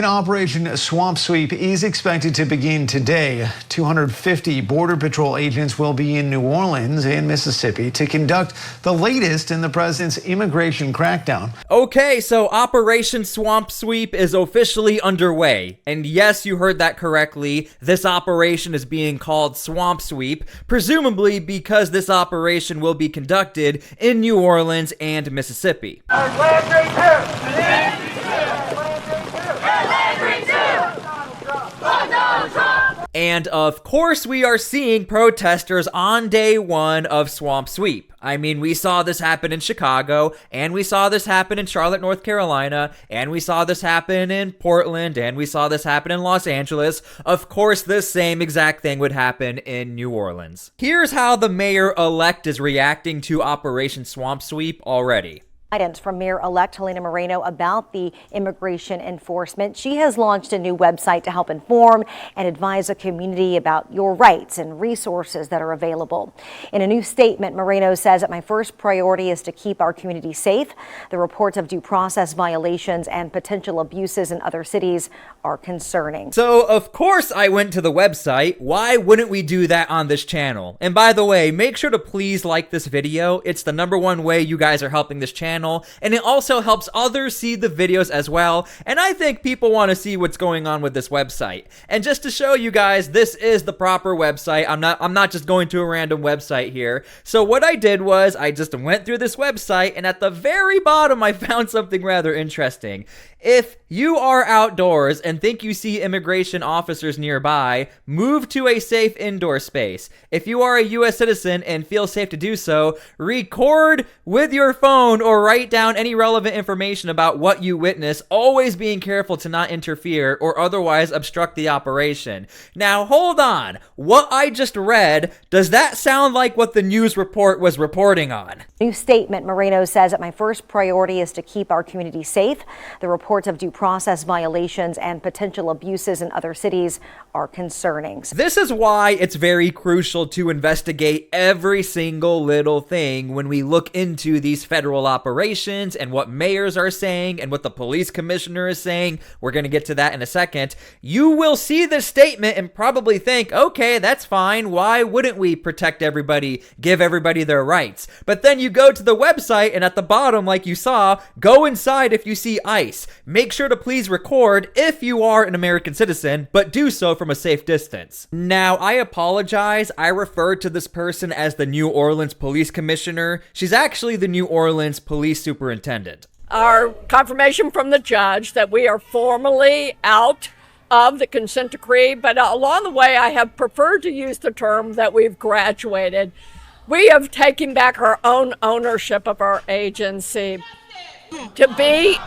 An Operation Swamp Sweep is expected to begin today. 250 Border Patrol agents will be in New Orleans and Mississippi to conduct the latest in the president's immigration crackdown. Okay, so Operation Swamp Sweep is officially underway. And yes, you heard that correctly. This operation is being called Swamp Sweep, presumably because this operation will be conducted in New Orleans and Mississippi. And of course, we are seeing protesters on day one of Swamp Sweep. I mean, we saw this happen in Chicago, and we saw this happen in Charlotte, North Carolina, and we saw this happen in Portland, and we saw this happen in Los Angeles. Of course, this same exact thing would happen in New Orleans. Here's how the mayor-elect is reacting to Operation Swamp Sweep already. Guidance from Mayor-elect Helena Moreno about the immigration enforcement. She has launched a new website to help inform and advise the community about your rights and resources that are available. In a new statement, Moreno says that my first priority is to keep our community safe. The reports of due process violations and potential abuses in other cities are concerning. So, of course, I went to the website. Why wouldn't we do that on this channel? And by the way, make sure to please like this video. It's the #1 way you guys are helping this channel. And it also helps others see the videos as well. And I think people want to see what's going on with this website. And just to show you guys, this is the proper website. I'm not just going to a random website here. So what I did was I just went through this website, and at the very bottom I found something rather interesting. If you are outdoors and think you see immigration officers nearby, move to a safe indoor space. If you are a U.S. citizen and feel safe to do so, record with your phone or write down any relevant information about what you witness, always being careful to not interfere or otherwise obstruct the operation. Now, hold on. What I just read, does that sound like what the news report was reporting on? New statement, Moreno says that my first priority is to keep our community safe. The reports of due process violations and potential abuses in other cities are concerning. This is why it's very crucial to investigate every single little thing when we look into these federal operations and what mayors are saying and what the police commissioner is saying. We're going to get to that in a second. You will see this statement and probably think, okay, that's fine. Why wouldn't we protect everybody, give everybody their rights? But then you go to the website and at the bottom, like you saw, go inside if you see ICE. Make sure to please record if you are an American citizen, but do so from a safe distance. Now, I apologize. I referred to this person as the New Orleans police commissioner. She's actually the New Orleans police superintendent. Our confirmation from the judge that we are formally out of the consent decree, but along the way, I have preferred to use the term that we've graduated. We have taken back our own ownership of our agency. To be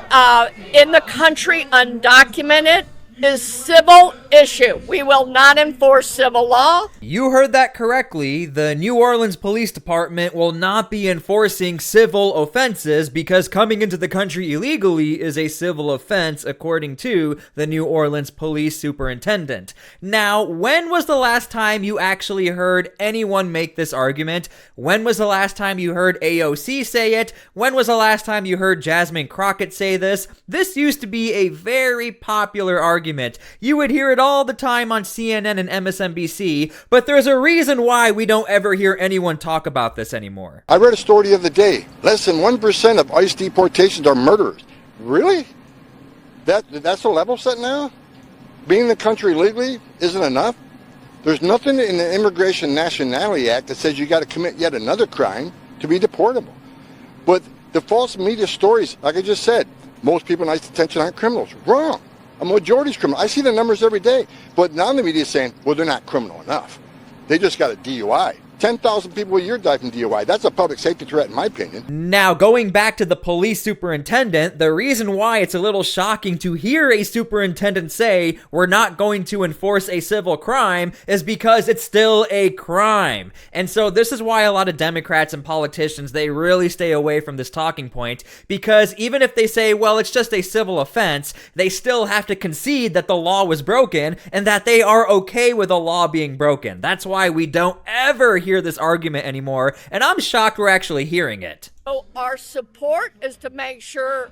in the country undocumented is civil issue. We will not enforce civil law. You heard that correctly. The New Orleans Police Department will not be enforcing civil offenses because coming into the country illegally is a civil offense, according to the New Orleans Police Superintendent. Now, when was the last time you actually heard anyone make this argument? When was the last time you heard AOC say it? When was the last time you heard Jasmine Crockett say this? This used to be a very popular argument. You would hear it all the time on CNN and MSNBC, but there's a reason why we don't ever hear anyone talk about this anymore. I read a story the other day. Less than 1% of ICE deportations are murderers. Really? That's the level set now? Being in the country legally isn't enough? There's nothing in the Immigration Nationality Act that says you got to commit yet another crime to be deportable. But the false media stories, like I just said, most people in ICE detention aren't criminals. Wrong. A majority's criminal. I see the numbers every day. But now the media is saying, well, they're not criminal enough. They just got a DUI. 10,000 people a year die from DUI. That's a public safety threat, in my opinion. Now, going back to the police superintendent, the reason why it's a little shocking to hear a superintendent say we're not going to enforce a civil crime is because it's still a crime. And so this is why a lot of Democrats and politicians, they really stay away from this talking point, because even if they say, well, it's just a civil offense, they still have to concede that the law was broken and that they are okay with a law being broken. That's why we don't ever hear this argument anymore, and I'm shocked we're actually hearing it. So our support is to make sure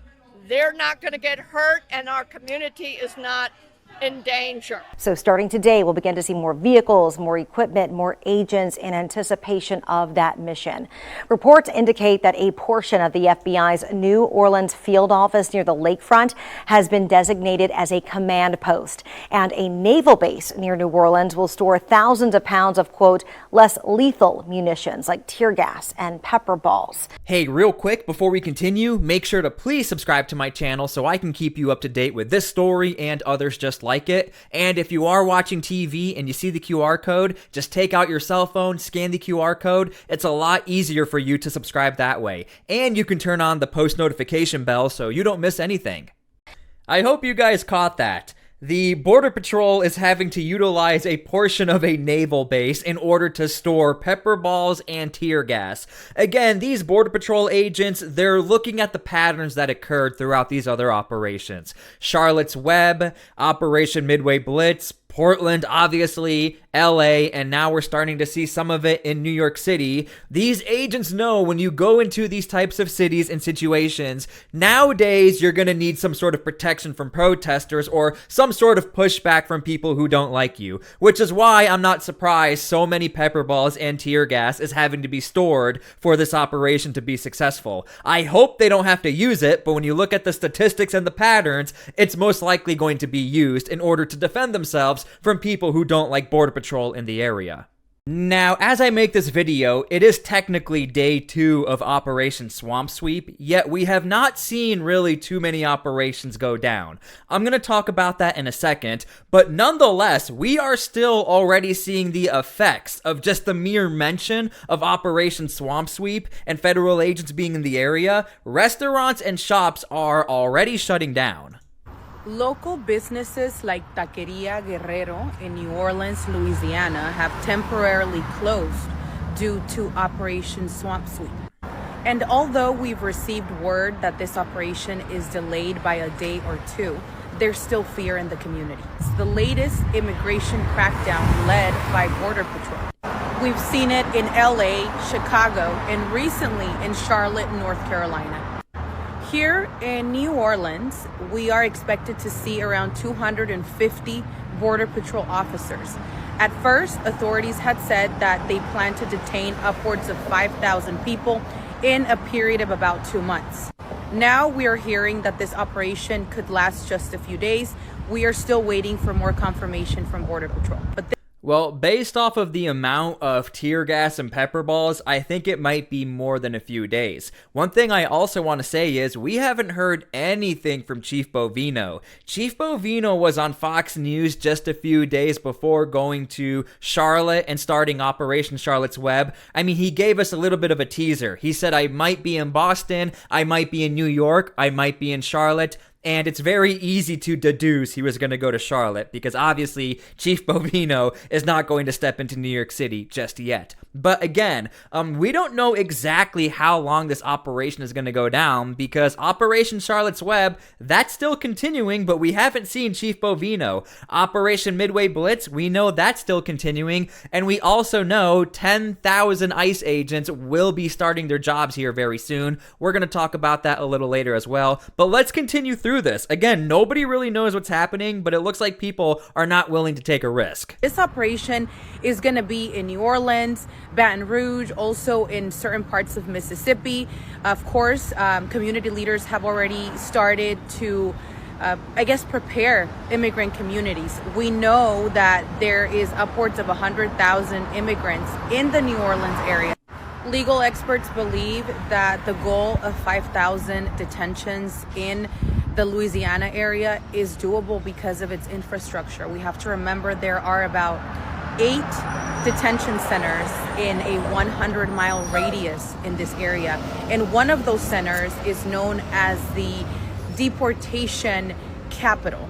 They're not going to get hurt, and our community is not in danger. So starting today, we'll begin to see more vehicles, more equipment, more agents in anticipation of that mission. Reports indicate that a portion of the FBI's New Orleans field office near the lakefront has been designated as a command post, and a naval base near New Orleans will store thousands of pounds of, quote, less lethal munitions like tear gas and pepper balls. Hey, real quick before we continue, make sure to please subscribe to my channel so I can keep you up to date with this story and others just like it. And if you are watching TV and you see the QR code, just take out your cell phone, scan the QR code. It's a lot easier for you to subscribe that way. And you can turn on the post notification bell so you don't miss anything. I hope you guys caught that. The Border Patrol is having to utilize a portion of a naval base in order to store pepper balls and tear gas. Again, these Border Patrol agents, they're looking at the patterns that occurred throughout these other operations. Charlotte's Web, Operation Midway Blitz, Portland, obviously, LA, and now we're starting to see some of it in New York City. These agents know when you go into these types of cities and situations, nowadays you're going to need some sort of protection from protesters or some sort of pushback from people who don't like you, which is why I'm not surprised so many pepper balls and tear gas is having to be stored for this operation to be successful. I hope they don't have to use it, but when you look at the statistics and the patterns, it's most likely going to be used in order to defend themselves from people who don't like Border Patrol in the area. Now, as I make this video, it is technically day 2 of Operation Swamp Sweep, yet we have not seen really too many operations go down. I'm going to talk about that in a second, but nonetheless, we are still already seeing the effects of just the mere mention of Operation Swamp Sweep and federal agents being in the area. Restaurants and shops are already shutting down. Local businesses like Taqueria Guerrero in New Orleans, Louisiana, have temporarily closed due to Operation Swamp Sweep. And although we've received word that this operation is delayed by a day or two, there's still fear in the community. It's the latest immigration crackdown led by Border Patrol. We've seen it in LA, Chicago, and recently in Charlotte, North Carolina. Here in New Orleans, we are expected to see around 250 Border Patrol officers. At first, authorities had said that they plan to detain upwards of 5,000 people in a period of about 2 months. Now we are hearing that this operation could last just a few days. We are still waiting for more confirmation from Border Patrol. Well, based off of the amount of tear gas and pepper balls, I think it might be more than a few days. One thing I also want to say is we haven't heard anything from Chief Bovino. Chief Bovino was on Fox News just a few days before going to Charlotte and starting Operation Charlotte's Web. I mean, he gave us a little bit of a teaser. He said, I might be in Boston, I might be in New York, I might be in Charlotte. And it's very easy to deduce he was going to go to Charlotte because obviously Chief Bovino is not going to step into New York City just yet. But again, we don't know exactly how long this operation is going to go down because Operation Charlotte's Web, that's still continuing, but we haven't seen Chief Bovino. Operation Midway Blitz, we know that's still continuing, and we also know 10,000 ICE agents will be starting their jobs here very soon. We're going to talk about that a little later as well, but let's continue through this. Again, nobody really knows what's happening, but it looks like people are not willing to take a risk. This operation is going to be in New Orleans, Baton Rouge, also in certain parts of Mississippi. Of course, community leaders have already started to, prepare immigrant communities. We know that there is upwards of 100,000 immigrants in the New Orleans area. Legal experts believe that the goal of 5,000 detentions in the Louisiana area is doable because of its infrastructure. We have to remember there are about 8 detention centers in a 100-mile radius in this area. And one of those centers is known as the deportation capital.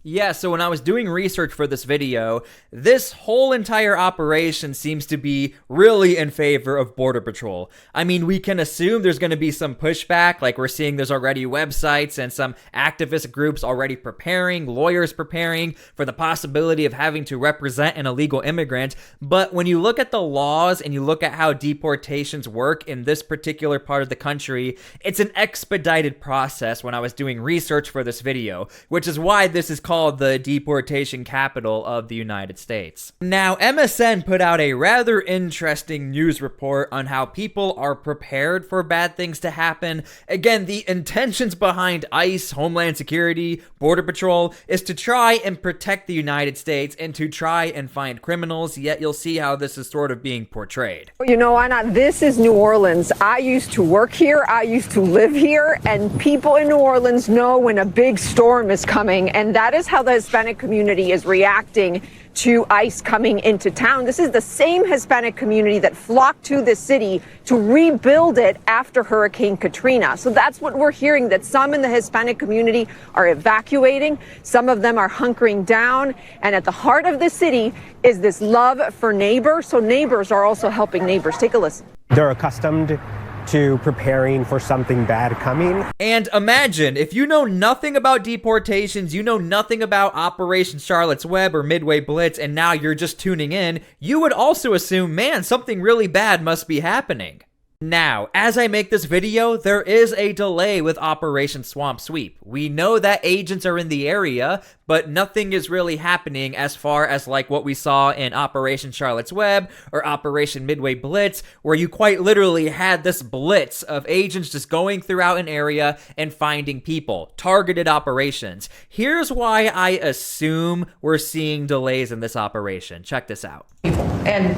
Yeah, so when I was doing research for this video, this whole entire operation seems to be really in favor of Border Patrol. I mean, we can assume there's going to be some pushback, like we're seeing there's already websites and some activist groups already preparing, lawyers preparing for the possibility of having to represent an illegal immigrant. But when you look at the laws and you look at how deportations work in this particular part of the country, it's an expedited process when I was doing research for this video, which is why this is called the deportation capital of the United States. Now, MSN put out a rather interesting news report on how people are prepared for bad things to happen. Again, the intentions behind ICE, Homeland Security, Border Patrol is to try and protect the United States and to try and find criminals, yet you'll see how this is sort of being portrayed. You know, Anna, this is New Orleans. I used to work here, I used to live here, and people in New Orleans know when a big storm is coming, and that is how the Hispanic community is reacting to ICE coming into town. This is the same Hispanic community that flocked to the city to rebuild it after Hurricane Katrina. So that's what we're hearing, that some in the Hispanic community are evacuating, some of them are hunkering down, and at the heart of the city is this love for neighbors. So neighbors are also helping neighbors. Take a listen. They're accustomed to preparing for something bad coming. And imagine, if you know nothing about deportations, you know nothing about Operation Charlotte's Web or Midway Blitz, and now you're just tuning in, you would also assume, man, something really bad must be happening. Now, as I make this video, there is a delay with Operation Swamp Sweep. We know that agents are in the area, but nothing is really happening as far as like what we saw in Operation Charlotte's Web or Operation Midway Blitz, where you quite literally had this blitz of agents just going throughout an area and finding people. Targeted operations. Here's why I assume we're seeing delays in this operation. Check this out. And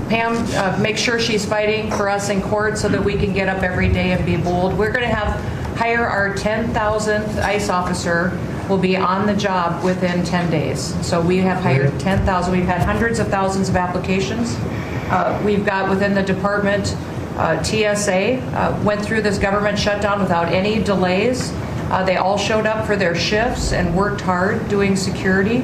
Pam, make sure she's fighting for us in court so that we can get up every day and be bold. We're going to hire our 10,000th ICE officer will be on the job within 10 days. So we have hired 10,000. We've had hundreds of thousands of applications. We've got within the department, TSA went through this government shutdown without any delays. They all showed up for their shifts and worked hard doing security.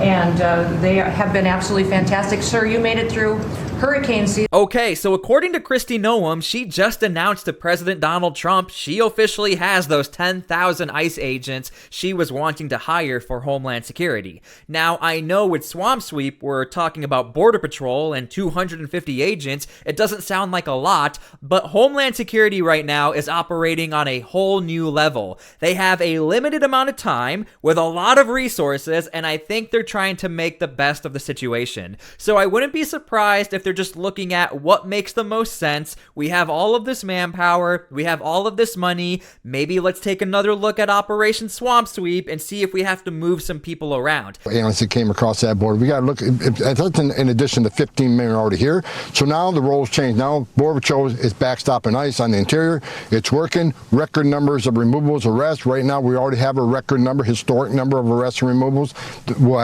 And they have been absolutely fantastic. Sir, you made it through hurricane season. Okay, so according to Kristi Noem, she just announced to President Donald Trump she officially has those 10,000 ICE agents she was wanting to hire for Homeland Security. Now, I know with Swamp Sweep, we're talking about Border Patrol and 250 agents. It doesn't sound like a lot, but Homeland Security right now is operating on a whole new level. They have a limited amount of time with a lot of resources, and I think they're trying to make the best of the situation. So I wouldn't be surprised if they're just looking at what makes the most sense. We have all of this manpower, we have all of this money, maybe let's take another look at Operation Swamp Sweep and see if we have to move some people around. Analysts that came across that border, we got to look, that's in addition to 15 million already here. So now the roles change. Now Border Patrol is backstopping ICE on the interior. It's working. Record numbers of removals, arrests. Right now we already have a record number, historic number of arrests and removals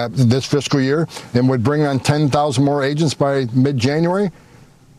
this fiscal year, and would bring on 10,000 more agents by mid-January.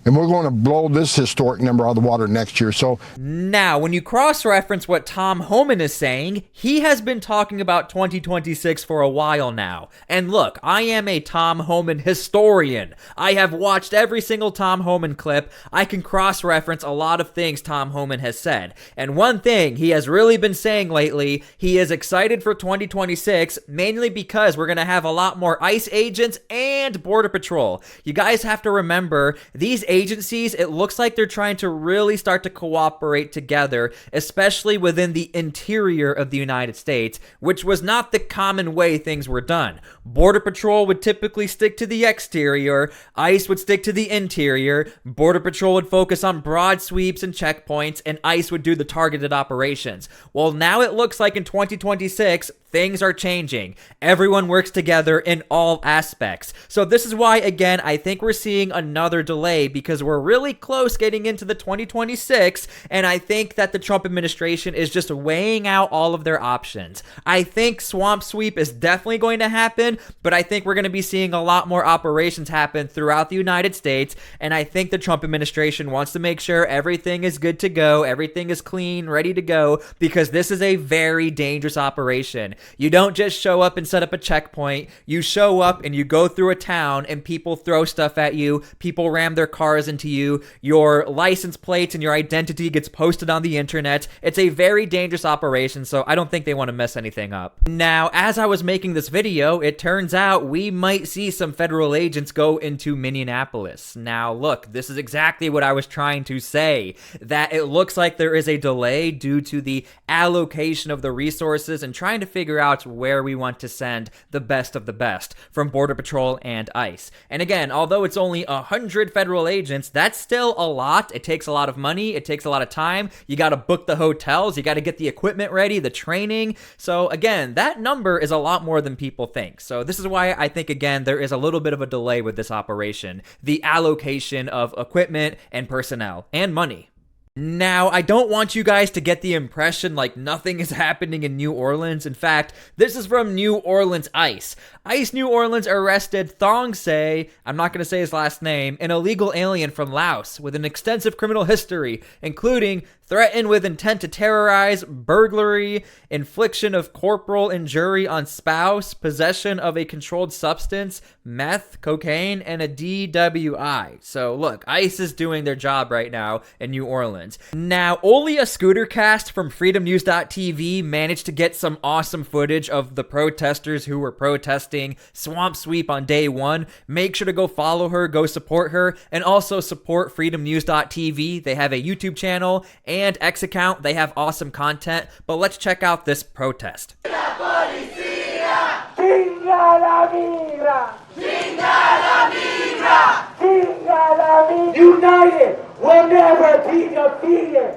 And we're going to blow this historic number out of the water next year. So now, when you cross-reference what Tom Homan is saying, he has been talking about 2026 for a while now. And look, I am a Tom Homan historian. I have watched every single Tom Homan clip. I can cross-reference a lot of things Tom Homan has said. And one thing he has really been saying lately, he is excited for 2026, mainly because we're going to have a lot more ICE agents and Border Patrol. You guys have to remember, these agencies, it looks like they're trying to really start to cooperate together, especially within the interior of the United States, which was not the common way things were done. Border Patrol would typically stick to the exterior, ICE would stick to the interior, Border Patrol would focus on broad sweeps and checkpoints, and ICE would do the targeted operations. Well, now it looks like in 2026, things are changing. Everyone works together in all aspects. So this is why, again, I think we're seeing another delay because we're really close getting into the 2026, and I think that the Trump administration is just weighing out all of their options. I think Swamp Sweep is definitely going to happen, but I think we're going to be seeing a lot more operations happen throughout the United States, and I think the Trump administration wants to make sure everything is good to go, everything is clean, ready to go, because this is a very dangerous operation. You don't just show up and set up a checkpoint. You show up and you go through a town and people throw stuff at you. People ram their cars into you. Your license plates and your identity gets posted on the internet. It's a very dangerous operation, so I don't think they want to mess anything up. Now, as I was making this video, it turns out we might see some federal agents go into Minneapolis. Now, look, this is exactly what I was trying to say, that it looks like there is a delay due to the allocation of the resources and trying to figure out where we want to send the best of the best from Border Patrol and ICE. And again, although it's only 100 federal agents, that's still a lot. It takes a lot of money. It takes a lot of time. You got to book the hotels. You got to get the equipment ready, the training. So again, that number is a lot more than people think. So this is why I think, again, there is a little bit of a delay with this operation, the allocation of equipment and personnel and money. Now, I don't want you guys to get the impression like nothing is happening in New Orleans. In fact, this is from New Orleans ICE. ICE New Orleans arrested Thong Se, I'm not going to say his last name, an illegal alien from Laos with an extensive criminal history, including threatened with intent to terrorize, burglary, infliction of corporal injury on spouse, possession of a controlled substance, meth, cocaine, and a DWI. So look, ICE is doing their job right now in New Orleans. Now, only a scooter cast from freedomnews.tv managed to get some awesome footage of the protesters who were protesting Swamp Sweep on day one. Make sure to go follow her, go support her, and also support freedomnews.tv. They have a YouTube channel and X account. They have awesome content, but let's check out this protest. United will never be defeated.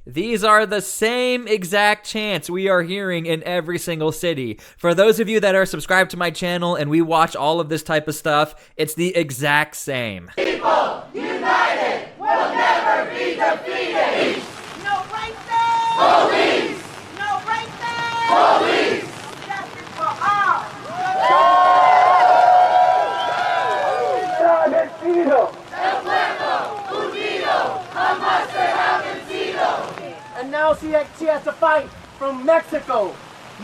These are the same exact chants we are hearing in every single city. For those of you that are subscribed to my channel and we watch all of this type of stuff, it's the exact same. People united will never be defeated. No racist! Police! No racist! Police! Justice for all! And now she has to fight from Mexico.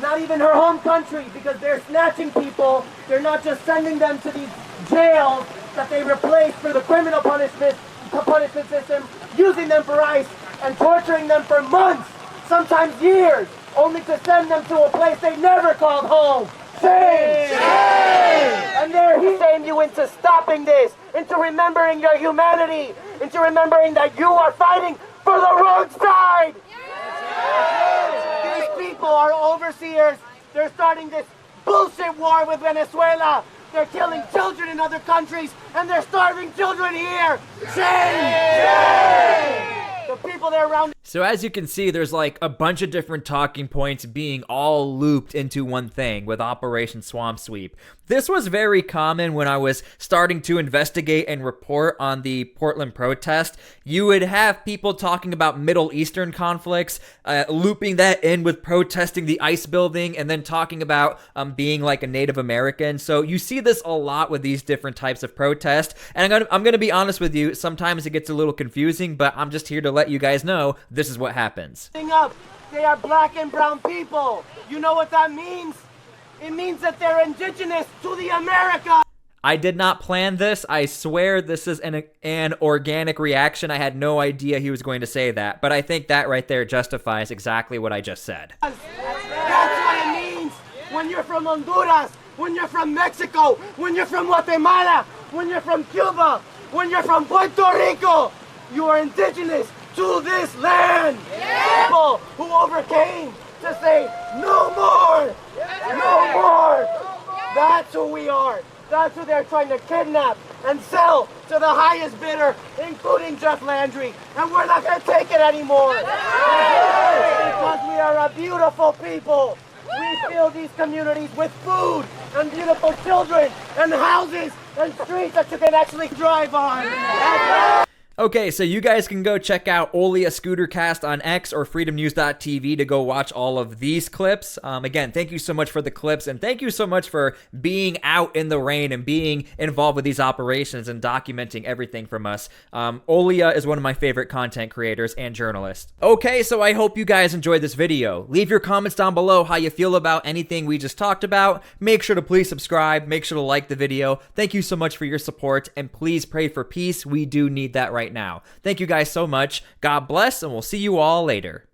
Not even her home country, because they're snatching people. They're not just sending them to these jails that they replaced for the criminal punishment system, using them for ICE and torturing them for months, sometimes years, only to send them to a place they never called home. Shame! Shame! And they're shame you into stopping this, into remembering your humanity, into remembering that you are fighting for the wrong side! These people are overseers. They're starting this bullshit war with Venezuela. They're killing children in other countries, and they're starving children here. Shame! Shame! The people there around. So as you can see, there's like a bunch of different talking points being all looped into one thing with Operation Swamp Sweep. This was very common when I was starting to investigate and report on the Portland protest. You would have people talking about Middle Eastern conflicts, looping that in with protesting the ICE building, and then talking about being like a Native American. So you see this a lot with these different types of protests. And I'm gonna be honest with you, sometimes it gets a little confusing, but I'm just here to let you guys know this is what happens. Up. They are black and brown people. You know what that means? It means that they're indigenous to the America. I did not plan this. I swear this is an organic reaction. I had no idea he was going to say that, but I think that right there justifies exactly what I just said. That's what it means when you're from Honduras, when you're from Mexico, when you're from Guatemala, when you're from Cuba, when you're from Puerto Rico. You are indigenous to this land. Yeah. People who overcame to say no more, no more. That's who we are. That's who they're trying to kidnap and sell to the highest bidder, including Jeff Landry. And we're not going to take it anymore. Because we are a beautiful people. We fill these communities with food and beautiful children and houses and streets that you can actually drive on. Okay, so you guys can go check out Olia Scootercast on X or freedomnews.tv to go watch all of these clips. Again, thank you so much for the clips, and thank you so much for being out in the rain and being involved with these operations and documenting everything from us. Olia is one of my favorite content creators and journalists. Okay, so I hope you guys enjoyed this video. Leave your comments down below how you feel about anything we just talked about. Make sure to please subscribe. Make sure to like the video. Thank you so much for your support, and please pray for peace. We do need that right now. Thank you guys so much. God bless, and we'll see you all later.